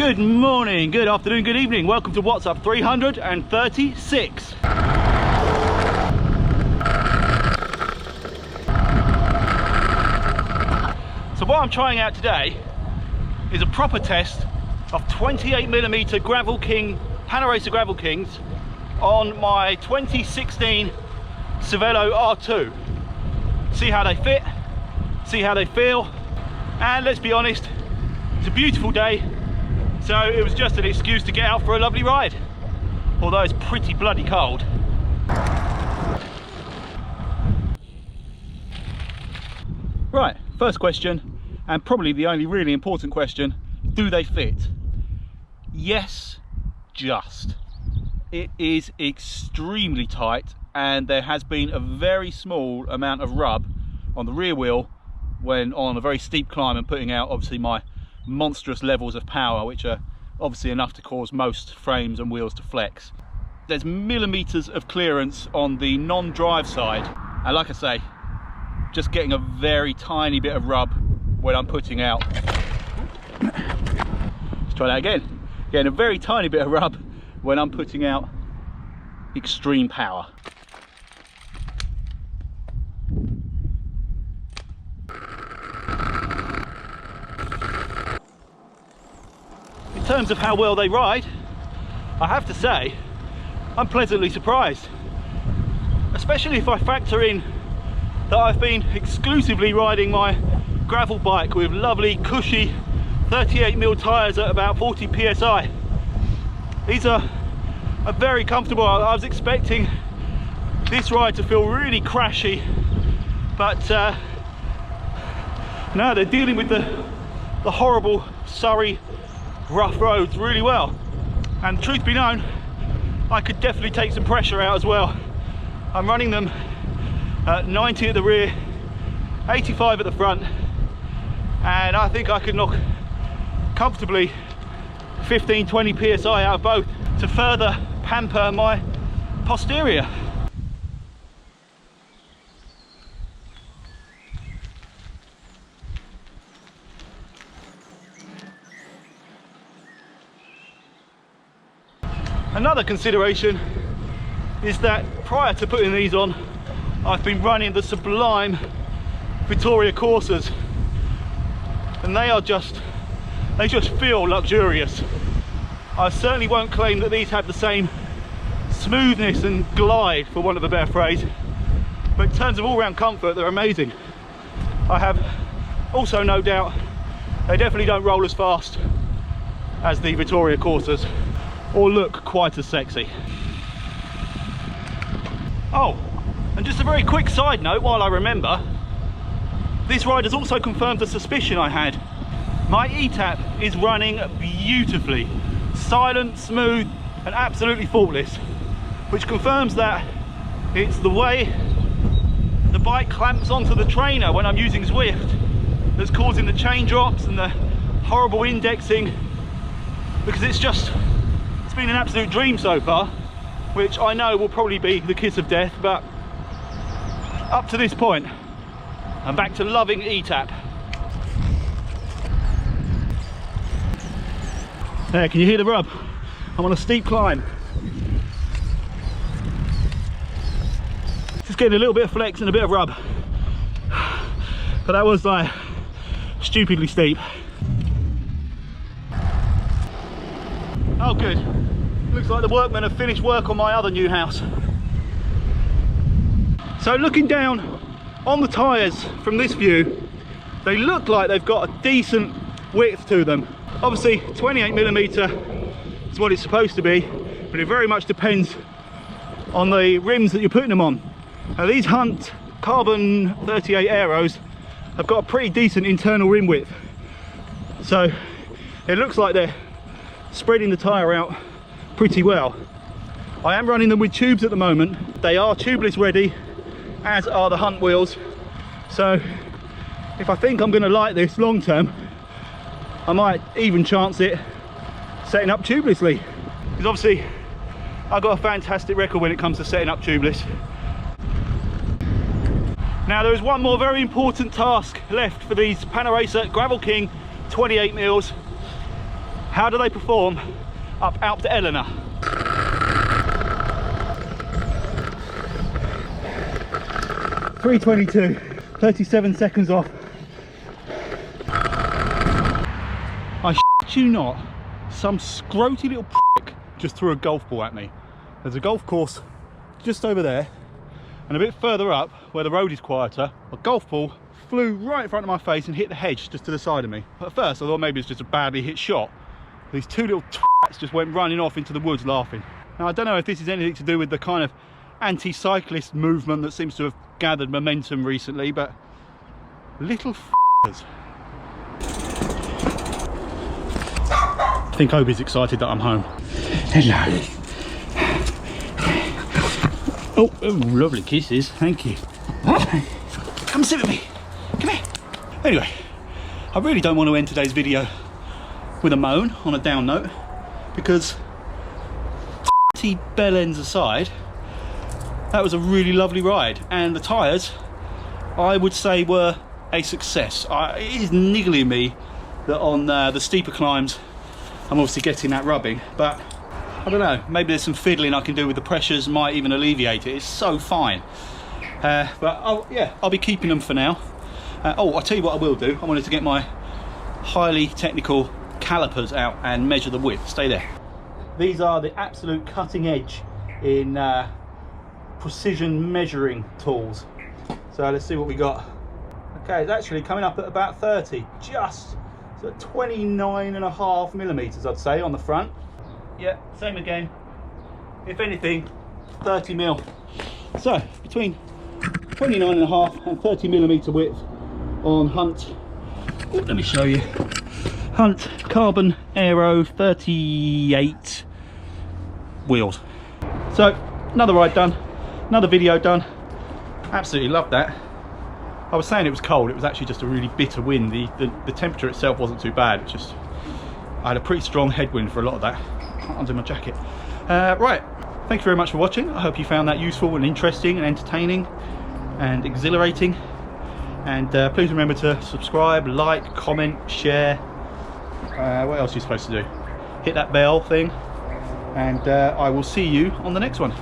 Good morning, good afternoon, good evening. Welcome to What's Up 336. So what I'm trying out today is a proper test of 28mm GravelKing, Panaracer GravelKings on my 2016 Cervelo R2. See how they fit, see how they feel, and let's be honest, it's a beautiful day, so it was just an excuse to get out for a lovely ride, although it's pretty bloody cold. Right, first question, and probably the only really important question: do they fit? Yes, just. It is extremely tight, and there has been a very small amount of rub on the rear wheel when on a very steep climb and putting out obviously my monstrous levels of power, which are obviously enough to cause most frames and wheels to flex. There's millimeters of clearance on the non-drive side, and like I say, just getting a very tiny bit of rub when I'm putting out. Let's try that again. Getting a very tiny bit of rub when I'm putting out extreme power. In terms of how well they ride, I have to say I'm pleasantly surprised, especially if I factor in that I've been exclusively riding my gravel bike with lovely cushy 38mm tyres at about 40 psi. These are very comfortable. I was expecting this ride to feel really crashy, but no, they're dealing with the horrible Surrey rough roads really well. And truth be known, I could definitely take some pressure out as well. I'm running them at 90 at the rear, 85 at the front, and I think I could knock comfortably 15-20 psi out of both to further pamper my posterior. Another consideration is that prior to putting these on, I've been running the sublime Vittoria Corsas, and they just feel luxurious. I certainly won't claim that these have the same smoothness and glide, for want of a better phrase, but in terms of all-round comfort, they're amazing. I have also no doubt they definitely don't roll as fast as the Vittoria Corsas, or look quite as sexy. Oh, and just a very quick side note while I remember, this ride has also confirmed a suspicion I had. My E-tap is running beautifully, silent, smooth, and absolutely faultless, which confirms that it's the way the bike clamps onto the trainer when I'm using Zwift that's causing the chain drops and the horrible indexing, because it's been an absolute dream so far, which I know will probably be the kiss of death, but up to this point, I'm back to loving E-tap. There, can you hear the rub? I'm on a steep climb. Just getting a little bit of flex and a bit of rub, but that was like stupidly steep. Oh good, looks like the workmen have finished work on my other new house. So looking down on the tyres from this view, they look like they've got a decent width to them. Obviously 28mm is what it's supposed to be, but it very much depends on the rims that you're putting them on. Now these Hunt Carbon 38 Aeros have got a pretty decent internal rim width, so it looks like they're spreading the tyre out pretty well. I am running them with tubes at the moment. They are tubeless ready, as are the Hunt wheels, so if I think I'm going to like this long term, I might even chance it setting up tubelessly, because obviously I've got a fantastic record when it comes to setting up tubeless. Now there is one more very important task left for these Panaracer GravelKing 28mm, How do they perform up Alp de Elena? .322, 37 seconds off. I shit you not, some scroty little prick just threw a golf ball at me. There's a golf course just over there, and a bit further up where the road is quieter, a golf ball flew right in front of my face and hit the hedge just to the side of me. At first I thought maybe it's just a badly hit shot. These two little twats just went running off into the woods laughing. Now I don't know if this is anything to do with the kind of anti-cyclist movement that seems to have gathered momentum recently, but little f***ers. I think Obi's excited that I'm home. Hello. Oh, lovely kisses, thank you. Come sit with me, come here. Anyway, I really don't want to end today's video with a moan, on a down note, because bell ends aside, that was a really lovely ride, and the tyres, I would say, were a success. It is niggling me that on the steeper climbs I'm obviously getting that rubbing, but I don't know, maybe there's some fiddling I can do with the pressures, might even alleviate it. It's so fine. But I'll be keeping them for now. Oh, I'll tell you what I will do. I wanted to get my highly technical calipers out and measure the width. Stay there. These are the absolute cutting edge in precision measuring tools. So let's see what we got. Okay, it's actually coming up at about 30, just so 29.5 millimeters, I'd say, on the front. Yeah, same again. If anything, 30 mil. So between 29.5 and 30 millimeter width on Hunt. Oh, let me show you. Hunt Carbon Aero 38 wheels. So another ride done, another video done. Absolutely loved that. I was saying it was cold, it was actually just a really bitter wind. The temperature itself wasn't too bad, it just, I had a pretty strong headwind for a lot of that. Can't undo my jacket. Right, thank you very much for watching. I hope you found that useful and interesting and entertaining and exhilarating. And please remember to subscribe, like, comment, share. What else are you supposed to do? Hit that bell thing, and I will see you on the next one.